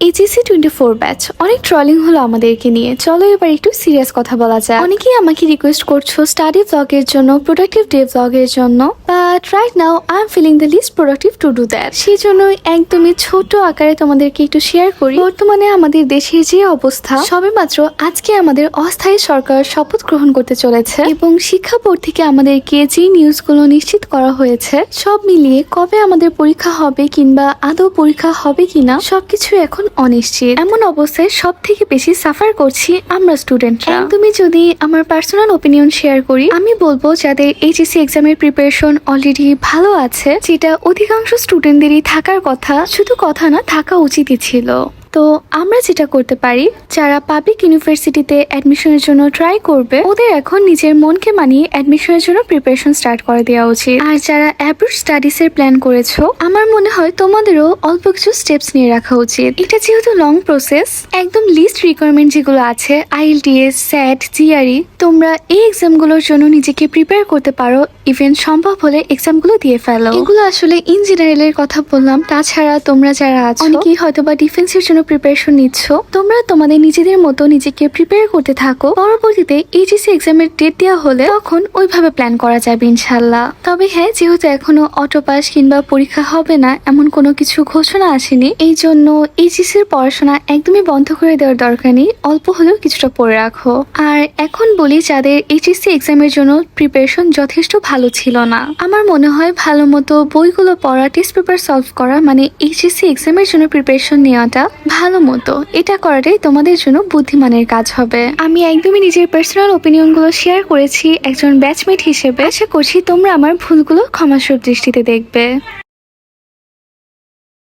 HSC 24 batch অনেক trolling হলো আমাদেরকে নিয়ে। চলো এবার একটু সিরিয়াস কথা বলা যায়। অনেকেই আমাকে রিকোয়েস্ট করছো স্টাডি ব্লগের জন্য, প্রোডাক্টিভ ডে ব্লগের জন্য, but right now I am feeling the least productive to do that. সেই জন্যই একদমই ছোট আকারে তোমাদেরকে একটু শেয়ার করি বর্তমানে আমাদের দেশের যে অবস্থা। সবেমাত্র আজকে আমাদের অস্থায়ী সরকার শপথ গ্রহণ করতে চলেছে এবং শিক্ষা বোর্ড থেকে আমাদেরকে যে নিউজগুলো নিশ্চিত করা হয়েছে সব মিলিয়ে কবে আমাদের পরীক্ষা হবে কিংবা আদৌ পরীক্ষা হবে কিনা সবকিছু এখন অনিশ্চিত। এমন অবস্থায় সব থেকে বেশি সাফার করছি আমরা স্টুডেন্টরা। একদমই যদি আমার পার্সোনাল ওপিনিয়ন শেয়ার করি, আমি বলবো যাদের এইচএসসি এক্সামের প্রিপারেশন অলরেডি ভালো আছে, যেটা অধিকাংশ স্টুডেন্টদেরই থাকার কথা, শুধু কথা না থাকা উচিতই ছিল। তো আমরা যেটা করতে পারি, যারা পাবলিক ইউনিভার্সিটিতে অ্যাডমিশনের জন্য ট্রাই করবে ওদের এখন নিজের মনকে মানিয়ে অ্যাডমিশনের জন্য প্রিপারেশন স্টার্ট করে দেওয়া উচিত। আর যারা অ্যাব্রড স্টাডিজ এর প্ল্যান করেছো, আমার মনে হয় তোমাদেরও অল্প কিছু স্টেপস নিয়ে রাখা উচিত। এটা যেহেতু লং প্রসেস, একদম লিস্ট রিকোয়ারমেন্ট যেগুলো আছে আইএলটিএস, স্যাট, জিআরই, তোমরা এই এক্সামগুলোর জন্য নিজেকে প্রিপেয়ার করতে পারো। ইভেন সম্ভব হলে এক্সামগুলো দিয়ে ফেলো। এগুলো আসলে ইন জেনারেলের কথা বললাম। তাছাড়া তোমরা যারা আছো, অনেকেই হয়তো বা ডিফেন্সের জন্য প্রিপারেশন নিচ্ছ, তোমরা তোমাদের নিজেদের মতো নিজেকে প্রিপেয়ার করতে থাকো। পরবর্তীতে এইচএসসি এক্সামের ডেট দেওয়া হলে তখন ওইভাবে প্ল্যান করা যাবে ইনশাল্লাহ। তবে হ্যাঁ, যেহেতু এখনো অটো পাস কিংবা পরীক্ষা হবে না এমন কোনো কিছু ঘোষণা আসেনি, এই জন্য এইচএসসির পড়াশোনা একদমই বন্ধ করে দেওয়ার দরকার নেই। অল্প হলেও কিছুটা পড়ে রাখো। আর এখন বলি, যাদের এইচএসসি এক্সামের জন্য প্রিপারেশন যথেষ্ট ভালো ছিল না, আমার মনে হয় ভালো মতো বইগুলো পড়া, টেস্ট পেপার সলভ করা, মানে এইচএসসি এক্সামের জন্য প্রিপারেশন নেওয়াটা ভালো মতো, এটা করাটাই তোমাদের জন্য বুদ্ধিমানের কাজ হবে। আমি একদমই নিজের পার্সোনাল ওপিনিয়ন গুলো শেয়ার করেছি একজন ব্যাচমেট হিসেবে। আশা করছি তোমরা আমার ভুলগুলো ক্ষমাসুর দৃষ্টিতে দেখবে।